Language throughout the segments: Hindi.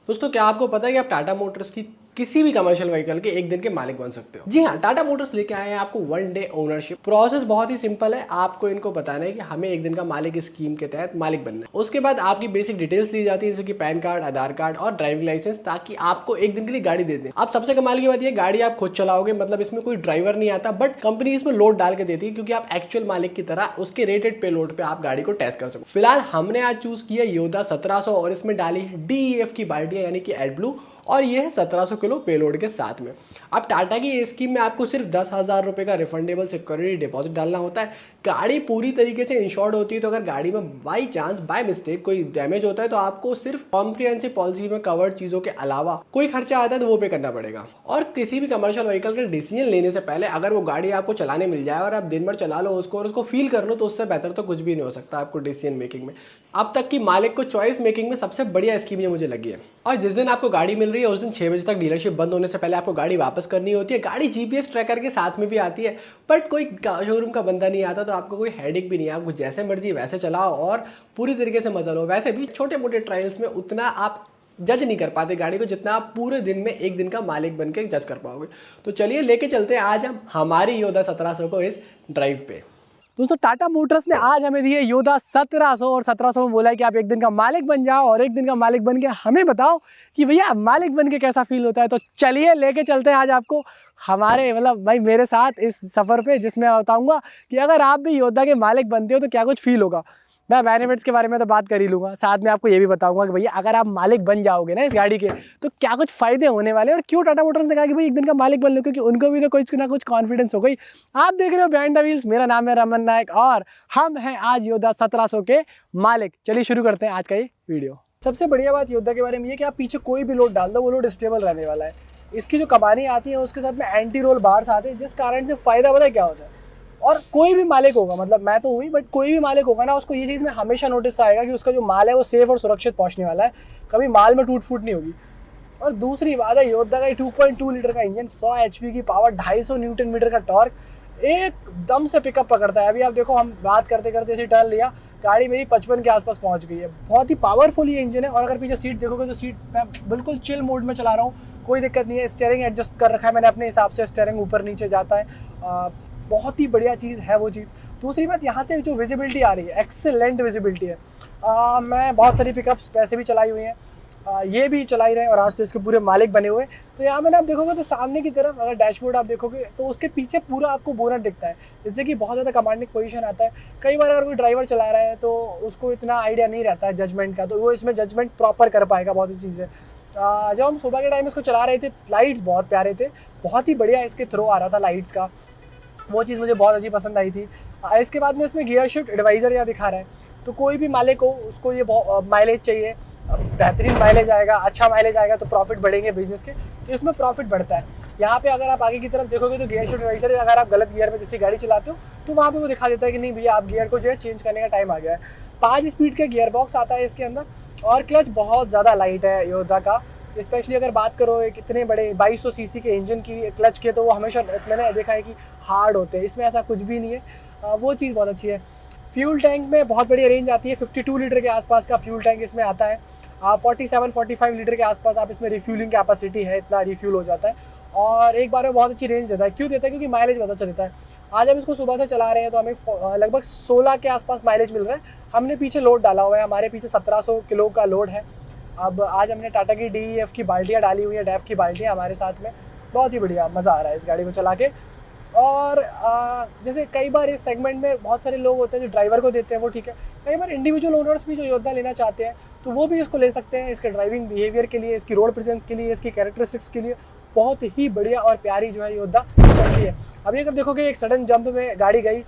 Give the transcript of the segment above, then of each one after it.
दोस्तों क्या आपको पता है कि आप टाटा मोटर्स की किसी भी कमर्शियल व्हीकल के एक दिन के मालिक बन सकते हो? जी हाँ, टाटा मोटर्स लेके आए हैं आपको 1 डे ओनरशिप। प्रोसेस बहुत ही सिंपल है। आपको इनको बताना है कि हमें एक दिन का मालिक स्कीम के तहत मालिक बनना है। उसके बाद आपकी बेसिक डिटेल्स ली जाती है, जैसे कि पैन कार्ड, आधार कार्ड और ड्राइविंग लाइसेंस, ताकि आपको एक दिन के लिए गाड़ी दे दें। अब सबसे कमाल की बात यह, गाड़ी आप खुद चलाओगे, मतलब इसमें कोई ड्राइवर नहीं आता, बट कंपनी इसमें लोड डाल के देती है, क्योंकि आप एक्चुअल मालिक की तरह उसके रेटेड पे लोड पे आप गाड़ी को टेस्ट कर सको। फिलहाल हमने आज चूज किया योदा 1700 और इसमें डाली है DEF की बाल्टियां, यानी कि एडब्लू, और ये है 1700 किलो पेलोड के साथ में। अब टाटा की स्कीम में आपको सिर्फ 10,000 रुपए का रिफंडेबल सिक्योरिटी डिपॉजिट डालना होता है। गाड़ी पूरी तरीके से इंश्योर्ड होती है, तो अगर गाड़ी में बाई चांस बाय मिस्टेक कोई डैमेज होता है तो आपको सिर्फ कॉम्प्रिहेंसिव पॉलिसी में कवर्ड चीजों के अलावा कोई खर्चा आता है तो वो पे करना पड़ेगा। और किसी भी कमर्शियल व्हीकल के डिसीजन लेने से पहले अगर वो गाड़ी आपको चलाने मिल जाए और आप दिन भर चला लो उसको और उसको फील कर लो, तो उससे बेहतर तो कुछ भी नहीं हो सकता आपको डिसीजन मेकिंग में। अब तक की मालिक को चॉइस मेकिंग में सबसे बढ़िया स्कीम ये मुझे लगी है। और जिस दिन आपको गाड़ी मिल रही है उस दिन 6 बजे तक डीलरशिप बंद होने से पहले आपको गाड़ी वापस करनी होती है। गाड़ी GPS ट्रैकर के साथ में भी आती है, बट कोई शोरूम का बंदा नहीं आता, तो आपको कोई हेडेक भी नहीं है। आपको जैसे मर्जी वैसे चलाओ और पूरी तरीके से मजा लो। वैसे भी छोटे मोटे ट्रायल्स में उतना आप जज नहीं कर पाते गाड़ी को, जितना आप पूरे दिन में एक दिन का मालिक बन के जज कर पाओगे। तो चलिए लेके चलते हैं आज हम हमारी योदा 1700 को इस ड्राइव पे। दोस्तों टाटा मोटर्स ने आज हमें दी है योदा 1700 और 1700 में बोला है कि आप एक दिन का मालिक बन जाओ और एक दिन का मालिक बन के हमें बताओ कि भैया मालिक बन के कैसा फील होता है। तो चलिए लेके चलते हैं आज आपको हमारे भाई मेरे साथ इस सफ़र पे, जिसमें बताऊंगा कि अगर आप भी योदा के मालिक बनते हो तो क्या कुछ फील होगा। मैं बेनिफिट्स के बारे में तो बात कर ही लूँगा, साथ में आपको ये भी बताऊंगा कि भैया अगर आप मालिक बन जाओगे ना इस गाड़ी के तो क्या कुछ फ़ायदे होने वाले हैं और क्यों टाटा मोटर्स ने कहा कि भाई एक दिन का मालिक बन लो, क्योंकि उनको भी तो कुछ ना कुछ कॉन्फिडेंस हो गई। आप देख रहे हो बिहाइंड द व्हील्स, मेरा नाम है रमन नायक और हम हैं आज योदा 1700 के मालिक। चलिए शुरू करते हैं आज का ये वीडियो। सबसे बढ़िया बात योदा के बारे में ये कि आप पीछे कोई भी लोड डाल दो वो लोड स्टेबल रहने वाला है। इसकी जो कमानी आती है उसके साथ में एंटी रोल बार्स आते हैं, जिस कारण से फ़ायदा पता है क्या होता है। और कोई भी मालिक होगा, मतलब मैं तो हुई, बट कोई भी मालिक होगा ना, उसको ये चीज़ में हमेशा नोटिस आएगा कि उसका जो माल है वो सेफ और सुरक्षित पहुंचने वाला है, कभी माल में टूट फूट नहीं होगी। और दूसरी बात है योदा का 2.2 लीटर का इंजन, 100 HP की पावर, 250 न्यूटन मीटर का टॉर्क, एकदम से पिकअप पकड़ता है। अभी आप देखो, हम बात करते करते इसे टर्न लिया, गाड़ी मेरी 55 के आसपास पहुंच गई है। बहुत ही पावरफुल ये इंजन है। और अगर पीछे सीट देखोगे तो सीट मैं बिल्कुल चिल मोड में चला रहा हूँ, कोई दिक्कत नहीं है। स्टीयरिंग एडजस्ट कर रखा है मैंने अपने हिसाब से, स्टीयरिंग ऊपर नीचे जाता है, बहुत ही बढ़िया चीज़ है वो चीज़। दूसरी बात, यहाँ से जो विजिबिलिटी आ रही है, एक्सेलेंट विजिबिलिटी है। मैं बहुत सारी पिकअप्स वैसे भी चलाई हुई हैं, ये भी चलाई रहे और आज तो इसके पूरे मालिक बने हुए। तो यहाँ में आप देखोगे तो सामने की तरफ अगर डैशबोर्ड आप देखोगे तो उसके पीछे पूरा आपको बोनट दिखता है, जिससे कि बहुत ज़्यादा कमांडिंग पोजीशन आता है। कई बार अगर कोई ड्राइवर चला रहा है तो उसको इतना आइडिया नहीं रहता है जजमेंट का, तो वो इसमें जजमेंट प्रॉपर कर पाएगा बहुत सी चीज़ें। जब हम सुबह के टाइम इसको चला रहे थे, लाइट्स बहुत प्यारे थे, बहुत ही बढ़िया इसके थ्रो आ रहा था लाइट्स का, वो चीज़ मुझे बहुत अच्छी पसंद आई थी। इसके बाद में इसमें गियर शिफ्ट एडवाइज़र यहाँ दिखा रहा है, तो कोई भी मालिक हो उसको ये माइलेज चाहिए, बेहतरीन माइलेज आएगा, अच्छा माइलेज आएगा तो प्रॉफिट बढ़ेंगे बिजनेस के, तो इसमें प्रॉफिट बढ़ता है। यहाँ पे अगर आप आगे की तरफ देखोगे तो गियर शिफ्ट एडवाइज़र, अगर आप गलत गियर में जैसी गाड़ी चलाते हो तो वहाँ पे वो दिखा देता है कि नहीं भैया आप गियर को जो है चेंज करने का टाइम आ गया है। 5 स्पीड का गियर बॉक्स आता है इसके अंदर, और क्लच बहुत ज़्यादा लाइट है योदा का। स्पेशली अगर बात करो एक इतने बड़े 2200 सीसी के इंजन की क्लच के, तो वो हमेशा मैंने देखा है कि हार्ड होते हैं, इसमें ऐसा कुछ भी नहीं है, वो चीज़ बहुत अच्छी है। फ्यूल टैंक में बहुत बढ़िया रेंज आती है, 52 लीटर के आसपास का फ्यूल टैंक इसमें आता है। 47-45 लीटर के आसपास आप इसमें रिफ्यूलिंग कैपेसिटी है, इतना रिफ्यूल हो जाता है और एक बार में बहुत अच्छी रेंज देता है। क्यों देता है? क्योंकि माइलेज बहुत अच्छा देता है। आज हम इसको सुबह से चला रहे हैं तो हमें लगभग 16 के आसपास माइलेज मिल रहा है। हमने पीछे लोड डाला हुआ है, हमारे पीछे 1700 किलो का लोड है। अब आज हमने टाटा की DEF की बाल्टियाँ डाली हुई है, DEF की बाल्टियाँ हमारे साथ में, बहुत ही बढ़िया मज़ा आ रहा है इस गाड़ी को चला के। और जैसे कई बार इस सेगमेंट में बहुत सारे लोग होते हैं जो ड्राइवर को देते हैं, वो ठीक है। कई बार इंडिविजुअल ओनर्स भी जो योदा लेना चाहते हैं तो वो भी इसको ले सकते हैं, इसके ड्राइविंग बिहेवियर के लिए, इसकी रोड प्रेजेंस के लिए, इसकी कैरेक्टरिस्टिक्स के लिए बहुत ही बढ़िया और प्यारी जो है योदा चलती है। अभी अगर देखोगे एक सडन जंप में गाड़ी गई,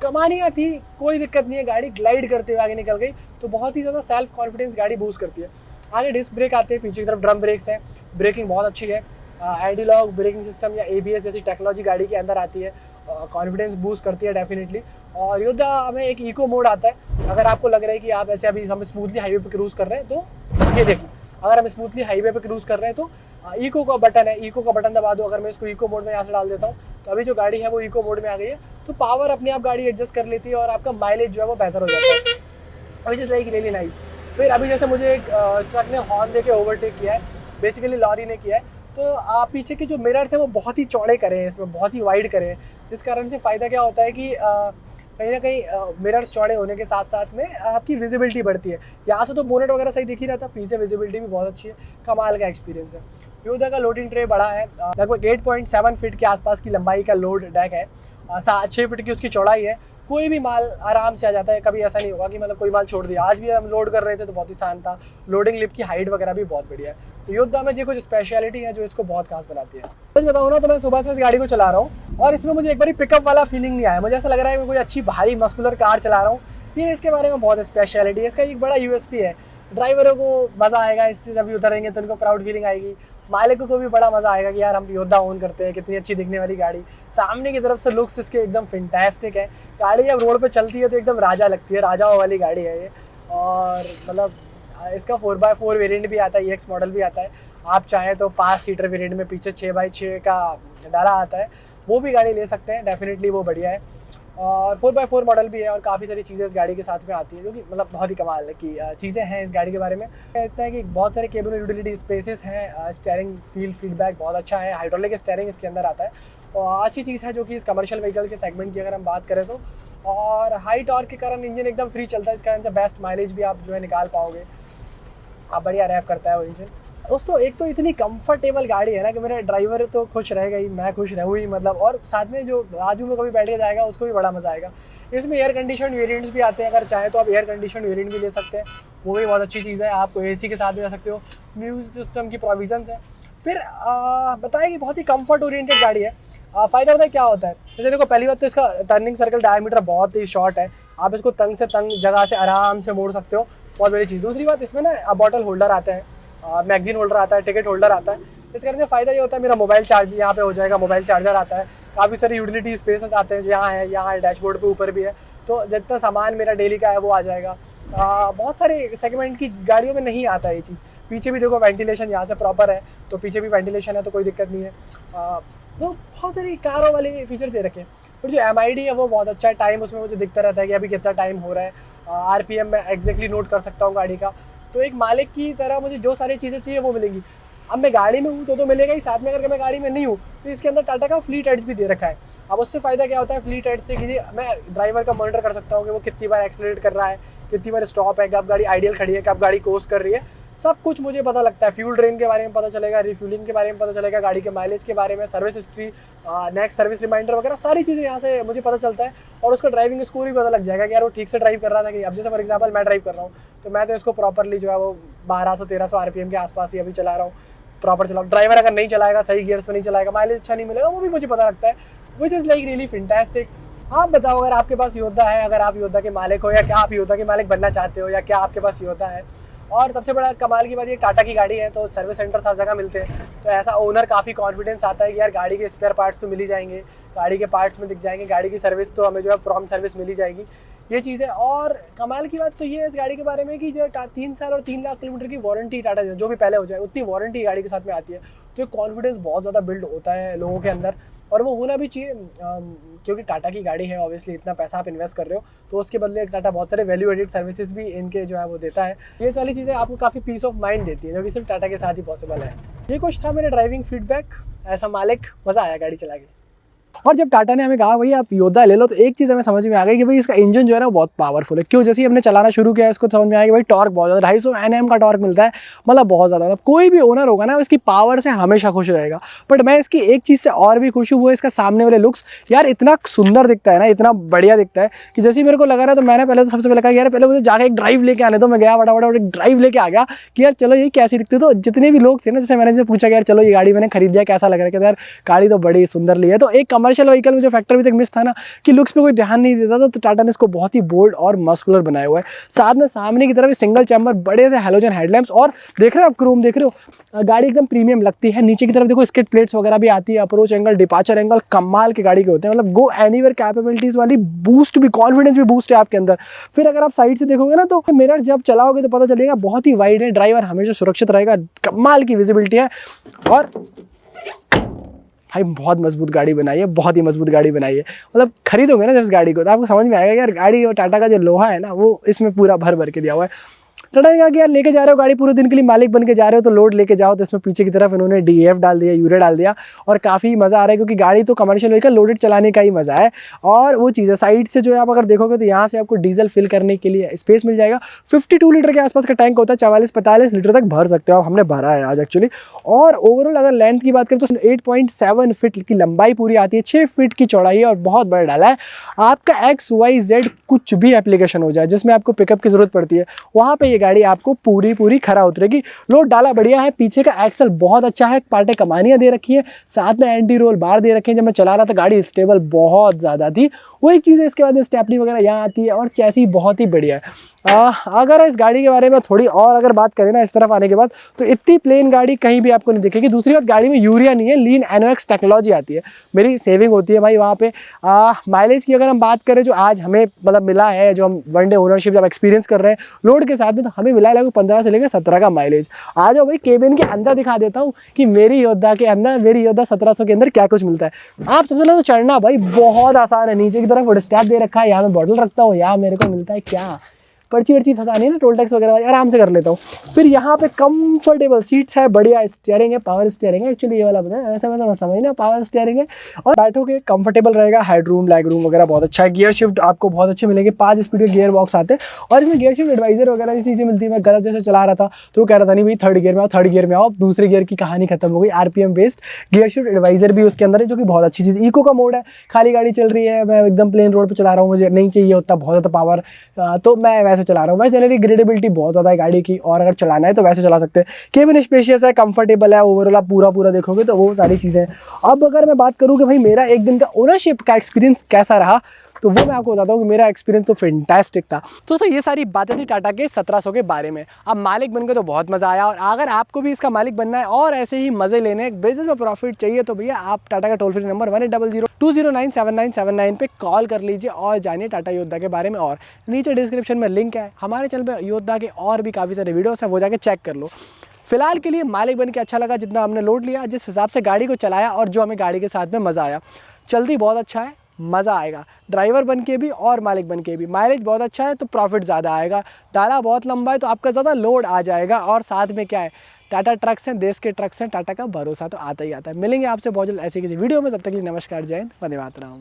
कमानियाँ थी, कोई दिक्कत नहीं है, गाड़ी ग्लाइड करते हुए आगे निकल गई, तो बहुत ही ज़्यादा सेल्फ कॉन्फिडेंस गाड़ी बूस्ट करती है। आगे डिस्क ब्रेक आते हैं, पीछे की तरफ ड्रम ब्रेक्स हैं, ब्रेकिंग बहुत अच्छी है। एंटी-लॉक ब्रेकिंग सिस्टम या ABS जैसी टेक्नोलॉजी गाड़ी के अंदर आती है, कॉन्फिडेंस बूस्ट करती है डेफिनेटली। और योदा में एक इको मोड आता है, अगर आपको लग रहा है कि आप ऐसे अभी हम स्मूथली हाईवे पे क्रूज़ कर रहे हैं तो ये देखिए, अगर हम स्मूथली हाईवे पे क्रूज़ कर रहे हैं तो इको का बटन है, इको का बटन दबा दो। अगर मैं इसको इको मोड में यहाँ से डाल देता हूँ तो अभी जो गाड़ी है वो इको मोड में आ गई है, तो पावर अपने आप गाड़ी एडजस्ट कर लेती है और आपका माइलेज जो है वो बेहतर हो जाता है, which is like really nice. फिर अभी जैसे मुझे एक ट्रक ने हॉर्न देके ओवरटेक किया है, बेसिकली लॉरी ने किया है, तो पीछे के जो मिरर्स हैं वो बहुत ही चौड़े करे हैं, इसमें बहुत ही वाइड करे हैं, जिस कारण से फ़ायदा क्या होता है कि कहीं ना कहीं मिरर्स चौड़े होने के साथ साथ में आपकी विजिबिलिटी बढ़ती है। यहाँ से तो बोनेट वगैरह सही दिख ही रहता, पीछे विजिबिलिटी भी बहुत अच्छी है, कमाल का एक्सपीरियंस है। योदा का लोडिंग ट्रे बड़ा है, लगभग 8.7 फीट के आसपास की लंबाई का लोड डेक है, 6 फीट की उसकी चौड़ाई है। कोई भी माल आराम से आ जाता है, कभी ऐसा नहीं होगा कि मतलब कोई माल छोड़ दिया। आज भी हम लोड कर रहे थे तो बहुत ही शान था, लोडिंग लिप की हाइट वगैरह भी बहुत बढ़िया है। तो योद्धा में जी कुछ स्पेशलिटी है जो इसको बहुत खास बनाती है। सच बताऊँ ना तो मैं सुबह से इस गाड़ी को चला रहा हूँ और इसमें मुझे एक बार पिकअप वाला फीलिंग नहीं आया। मुझे ऐसा लग रहा है मैं कोई अच्छी भारी मस्कुलर कार चला रहा हूँ। ये इसके बारे में बहुत स्पेशलिटी है, इसका एक बड़ा यूएसपी है। ड्राइवरों को मज़ा आएगा इससे, जब उतरेंगे तो उनको प्राउड फीलिंग आएगी। मालिकों को भी बड़ा मज़ा आएगा कि यार हम योद्धा ओन करते हैं, कितनी अच्छी दिखने वाली गाड़ी। सामने की तरफ से लुक्स इसके एकदम फैंटास्टिक है। गाड़ी जब रोड पे चलती है तो एकदम राजा लगती है, राजाओं वाली गाड़ी है ये। और मतलब इसका 4x4 वेरिएंट भी आता है, EX मॉडल भी आता है। आप चाहें तो 5 सीटर वेरिएंट में पीछे 6x6 का डाला आता है, वो भी गाड़ी ले सकते हैं, डेफिनेटली वो बढ़िया है। और 4x4 मॉडल भी है और काफ़ी सारी चीज़ें इस गाड़ी के साथ में आती है, जो कि मतलब बहुत ही कमाल की चीज़ें हैं इस गाड़ी के बारे में। कहता है कि बहुत सारे केबिन यूटिलिटी स्पेसेस हैं, स्टीयरिंग फील फीडबैक बहुत अच्छा है, हाइड्रोलिक स्टीयरिंग इसके अंदर आता है और अच्छी चीज़ है जो कि इस कमर्शियल व्हीकल के सेगमेंट की अगर हम बात करें तो। और हाई टॉर्क के कारण इंजन एकदम फ्री चलता है, इस कारण से बेस्ट माइलेज भी आप जो है निकाल पाओगे। आप बढ़िया रैप करता है वो इंजन। दोस्तों एक तो इतनी कंफर्टेबल गाड़ी है ना कि मेरा ड्राइवर तो खुश रहेगा ही, मैं खुश रहूँ ही मतलब, और साथ में जो बाजू में कभी बैठ के जाएगा उसको भी बड़ा मज़ा आएगा। इसमें एयर कंडीशन वेरिएंट्स भी आते हैं, अगर चाहे तो आप एयर कंडीशन वेरिएंट भी ले सकते हैं, वो भी बहुत अच्छी चीज़ है। आप AC के साथ भी जा सकते हो, म्यूजिक सिस्टम की प्रोविजंस है। फिर बताया कि बहुत ही कम्फर्ट ओरिएंटेड गाड़ी है। फ़ायदा होता है क्या होता है, जैसे देखो पहली बात तो इसका टर्निंग सर्कल डायमीटर बहुत ही शॉर्ट है, आप इसको तंग से तंग जगह से आराम से मोड़ सकते हो, बहुत बड़ी चीज़। दूसरी बात इसमें ना बॉटल होल्डर आता है, मैगजीन होल्डर आता है, टिकट होल्डर आता है। इस करने से फ़ायदा ये होता है मेरा मोबाइल चार्ज यहाँ पे हो जाएगा, मोबाइल चार्जर आता है, काफ़ी सारी यूटिलिटी स्पेसेस आते हैं, यहाँ है डैशबोर्ड पे ऊपर भी है, तो जितना सामान मेरा डेली का है वो आ जाएगा। बहुत सारे सेगमेंट की गाड़ियों में नहीं आता है ये चीज़। पीछे भी देखो वेंटिलेशन यहाँ से प्रॉपर है, तो पीछे भी वेंटिलेशन है तो कोई दिक्कत नहीं है। तो बहुत सारी कारों वाले फीचर दे रखे हैं। फिर जो MID है वो बहुत अच्छा है, टाइम उसमें मुझे दिखता रहता है कि अभी कितना टाइम हो रहा है, RPM मैं एग्जैक्टली नोट कर सकता हूँ गाड़ी का। तो एक मालिक की तरह मुझे जो सारी चीज़ें चाहिए वो मिलेंगी। अब मैं गाड़ी में हूँ तो मिलेगा ही, साथ में अगर मैं गाड़ी में नहीं हूँ तो इसके अंदर टाटा का फ्लीट एड्स भी दे रखा है। अब उससे फ़ायदा क्या होता है फ्लीट एड्स से, कि मैं ड्राइवर का मॉनिटर कर सकता हूँ कि वो कितनी बार एक्सीलरेट कर रहा है, कितनी बार स्टॉप है, कब गाड़ी आइडियल खड़ी है, कब गाड़ी कोर्स कर रही है, सब कुछ मुझे पता लगता है। फ्यूल ड्रेन के बारे में पता चलेगा, रिफ्यूलिंग के बारे में पता चलेगा, गाड़ी के माइलेज के बारे में, service history, next service reminder वगैरह सारी चीज़ें यहाँ से मुझे पता चलता है। और उसका ड्राइविंग स्कोर भी पता लग जाएगा कि यार वो ठीक से ड्राइव कर रहा था कि। अब जैसे फॉर एग्जाम्पल मैं ड्राइव कर रहा हूँ तो मैं तो इसको प्रॉपरली जो है वो 1200-1300 RPM के आसपास ही अभी चला रहा हूँ, प्रॉपर चलाऊँ। ड्राइवर अगर नहीं चलाएगा, सही गियर्स में नहीं चलाएगा, माइलेज अच्छा नहीं मिलेगा, वो भी मुझे पता लगता है, which is like really fantastic. आप बताओ अगर आपके पास योद्धा है, अगर आप योद्धा के मालिक हो, या क्या आप योद्धा के मालिक बनना चाहते हो, या क्या आपके पास योद्धा है। और सबसे बड़ा कमाल की बात ये टाटा की गाड़ी है तो सर्विस सेंटर हर जगह मिलते हैं, तो ऐसा ओनर काफ़ी कॉन्फिडेंस आता है कि यार गाड़ी के स्पेयर पार्ट्स तो मिल ही जाएंगे, गाड़ी के पार्ट्स में दिख जाएंगे, गाड़ी की सर्विस तो हमें जो है प्रॉम्प्ट सर्विस मिल ही जाएगी, ये चीज़ है। और कमाल की बात तो ये है इस गाड़ी के बारे में कि जो 3 साल और 3 लाख किलोमीटर की वारंटी टाटा जो भी पहले हो जाए उतनी वारंटी गाड़ी के साथ में आती है, तो कॉन्फिडेंस बहुत ज़्यादा बिल्ड होता है लोगों के अंदर, और वो होना भी चाहिए क्योंकि टाटा की गाड़ी है, ऑब्वियसली इतना पैसा आप इन्वेस्ट कर रहे हो तो उसके बदले टाटा बहुत सारे वैल्यू एडिड सर्विसेज भी इनके जो है वो देता है। ये सारी चीज़ें आपको काफ़ी पीस ऑफ माइंड देती है, जो कि सिर्फ टाटा के साथ ही पॉसिबल है। ये कुछ था मेरा ड्राइविंग फीडबैक, ऐसा मालिक, मज़ा आया गाड़ी चला के। और जब टाटा ने हमें कहा भाई आप योद्धा ले लो, तो एक चीज़ हमें समझ में आ गई कि भाई इसका इंजन जो है ना बहुत पावरफुल है। क्यों, जैसे ही हमने चलाना शुरू किया इसको समझ में आया कि भाई टॉर्क बहुत ज़्यादा, 250 Nm का टॉर्क मिलता है, मतलब बहुत ज़्यादा। मतलब कोई भी ओनर होगा ना इसकी पावर से हमेशा खुश रहेगा। बट मैं इसकी एक चीज़ से और भी खुश हूँ, वो इसका सामने वाले लुक्स। यार इतना सुंदर दिखता है ना, इतना बढ़िया दिखता है कि जैसे ही मेरे को लगा रहा है तो मैंने पहले तो सबसे पहले कहा यार पहले मुझे जाकर एक ड्राइव लेके आने दो। मैं गया फटाफट एक ड्राइव लेके आ गया कि यार चलो ये कैसी दिखती है। तो जितने भी लोग थे ना, जैसे मैंने जो पूछा कि यार चलो ये गाड़ी मैंने खरीद लिया कैसा लग रहा है, कि यार गाड़ी तो बड़ी सुंदर ली है। तो एक कमर्शियल व्हीकल में जो फैक्टर भी तक मिस था ना कि लुक्स पे कोई ध्यान नहीं देता था, तो टाटा ने इसको बहुत ही बोल्ड और मस्कुलर बनाया हुआ है। साथ में सामने की तरफ सिंगल चैम्बर बड़े से हैलोजन हेडलैम्प्स, और देख रहे हो आप क्रोम देख रहे हो, गाड़ी एकदम प्रीमियम लगती है। नीचे की तरफ देखो स्किड प्लेट्स वगैरह भी आती है, अप्रोच एंगल, डिपार्चर एंगल कमाल की गाड़ी के होते हैं, मतलब गो एनीवेयर कैपेबिलिटीज वाली बूस्ट भी, कॉन्फिडेंस भी बूस्ट है आपके अंदर। फिर अगर आप साइड से देखोगे ना तो मिरर जब चलाओगे तो पता चलेगा बहुत ही वाइड है, ड्राइवर हमेशा सुरक्षित रहेगा, कमाल की विजिबिलिटी है। और भाई बहुत मजबूत गाड़ी बनाई है, बहुत ही मजबूत गाड़ी बनाई है। मतलब खरीदोगे ना जब इस गाड़ी को तो आपको समझ में आएगा यार गाड़ी और टाटा का जो लोहा है ना वो इसमें पूरा भर भर के दिया हुआ है। टाटा ने कहा कि यार लेके जा रहे हो गाड़ी पूरे दिन के लिए, मालिक बन के जा रहे हो तो लोड लेके जाओ। तो इसमें पीछे की तरफ इन्होंने DAF डाल दिया, यूरिया डाल दिया और काफ़ी मज़ा आ रहा है क्योंकि गाड़ी तो कमर्शियल व्हीकल लोडेड चलाने का ही मज़ा है। और वो चीज़ है साइड से जो है आप अगर देखोगे तो यहाँ से आपको डीजल फिल करने के लिए स्पेस मिल जाएगा। 52 लीटर के आसपास का टैंक होता है, 44-45 लीटर तक भर सकते हो आप। हमने भरा है आज एक्चुअली। और ओवरऑल अगर लेंथ की बात करें तो 8.7 फीट की लंबाई पूरी आती है, 6 फीट की चौड़ाई है और बहुत बड़ा डाला है। आपका XYZ कुछ भी एप्लीकेशन हो जाए जिसमें आपको पिकअप की जरूरत पड़ती है, वहाँ पे ये गाड़ी आपको पूरी खरा उतरेगी। लोड डाला बढ़िया है, पीछे का एक्सल बहुत अच्छा है, पार्टे कमानियाँ दे रखी है, साथ में एंटी रोल बार दे रखे हैं। जब मैं चला रहा था गाड़ी स्टेबल बहुत ज़्यादा थी, वो एक चीज़ है। इसके बाद स्टेपनी वगैरह यहाँ आती है और चैसी बहुत ही बढ़िया है। अगर इस गाड़ी के बारे में थोड़ी और अगर बात करें ना इस तरफ आने के बाद, तो इतनी प्लेन गाड़ी कहीं भी आपको नहीं दिखेगी। दूसरी बात, गाड़ी में यूरिया नहीं है, लीन NOx टेक्नोलॉजी आती है, मेरी सेविंग होती है भाई वहाँ पे। माइलेज की अगर हम बात करें जो आज हमें मतलब मिला है, जो हम 1 डे ओनरशिप जब एक्सपीरियंस कर रहे हैं लोड के साथ में, तो हमें मिला है लगभग 15 से लेकर 17 का माइलेज। आ जाओ भाई केबिन के अंदर दिखा देता हूँ कि मेरी योद्धा के अंदर, मेरी योद्धा 1700 के अंदर क्या कुछ मिलता है। आप सबसे पहले तो चढ़ना भाई बहुत आसान है। नीचे की तरफ फुट स्टैप दे रखा है, यहाँ मैं बॉटल रखता हूँ, यहाँ मेरे को मिलता है क्या पर्ची वर्ची फंसानी है ना, टोल टैक्स वगैरह आराम से कर लेता हूँ। फिर यहाँ पे कंफर्टेबल सीट्स है, बढ़िया स्टीयरिंग है, पावर स्टीयरिंग है। एक्चुअली ये वाला बताया ऐसा मैं समझना, पावर स्टीयरिंग है और बैठोगे कंफर्टेबल रहेगा। हेडरूम लेग रूम वगैरह बहुत अच्छा है। गियर शिफ्ट आपको बहुत अच्छे मिलेंगे, 5 स्पीड के गियर बॉक्स आते हैं और इसमें गियर शिफ्ट एडवाइजर वगैरह जैसी चीज़ें मिलती है। मैं गलत जैसे चला रहा था तो वो कह रहा था नहीं भाई थर्ड गियर में आओ, थर्ड गियर में आओ, दूसरे गियर की कहानी खत्म हो गई। RPM based gear shift advisor भी उसके अंदर है, जो कि बहुत अच्छी चीज़। इको का मोड है, खाली गाड़ी चल रही है, मैं एकदम प्लेन रोड पर चला रहा हूँ, मुझे नहीं चाहिए होता बहुत ज़्यादा पावर, तो मैं वैसे चला रहा हूँ। वैसे जनरली ग्रेडेबिलिटी बहुत ज़्यादा है गाड़ी की, और अगर चलाना है तो वैसे चला सकते हैं। केबिन स्पेशियस है, कंफर्टेबल है, ओवरऑल आप पूरा देखोगे तो वो सारी चीज़ें। अब अगर मैं बात करूँ कि भाई मेरा एक दिन का ओनरशिप का एक्सपीरियंस कैसा रहा, तो वो मैं आपको बताता हूँ कि मेरा एक्सपीरियंस तो फैंटास्टिक था। दोस्तों ये सारी बातें थी टाटा के 1700 के बारे में। अब मालिक बनकर तो बहुत मज़ा आया, और अगर आपको भी इसका मालिक बनना है और ऐसे ही मज़े लेने, बिजनेस में प्रॉफिट चाहिए, तो भैया आप टाटा का टोल फ्री नंबर 1800-209-7979 पे कॉल कर लीजिए और जानिए टाटा योद्धा के बारे में। और नीचे डिस्क्रिप्शन में लिंक है, हमारे चैनल पर योद्धा के और भी काफ़ी सारे वीडियोस हैं, वो जाके चेक कर लो। फिलहाल के लिए मालिक बन के अच्छा लगा, जितना हमने लोड लिया, जिस हिसाब से गाड़ी को चलाया और जो हमें गाड़ी के साथ में मज़ा आया। चलती बहुत अच्छा है, मज़ा आएगा ड्राइवर बन के भी और मालिक बन के भी। माइलेज बहुत अच्छा है तो प्रॉफिट ज़्यादा आएगा। डाला बहुत लंबा है तो आपका ज़्यादा लोड आ जाएगा। और साथ में क्या है, टाटा ट्रक्स हैं, देश के ट्रक्स हैं, टाटा का भरोसा तो आता ही आता है। मिलेंगे आपसे बहुत जल्द ऐसी किसी वीडियो में, तब तक के लिए नमस्कार, जय हिंद, वंदे मातरम।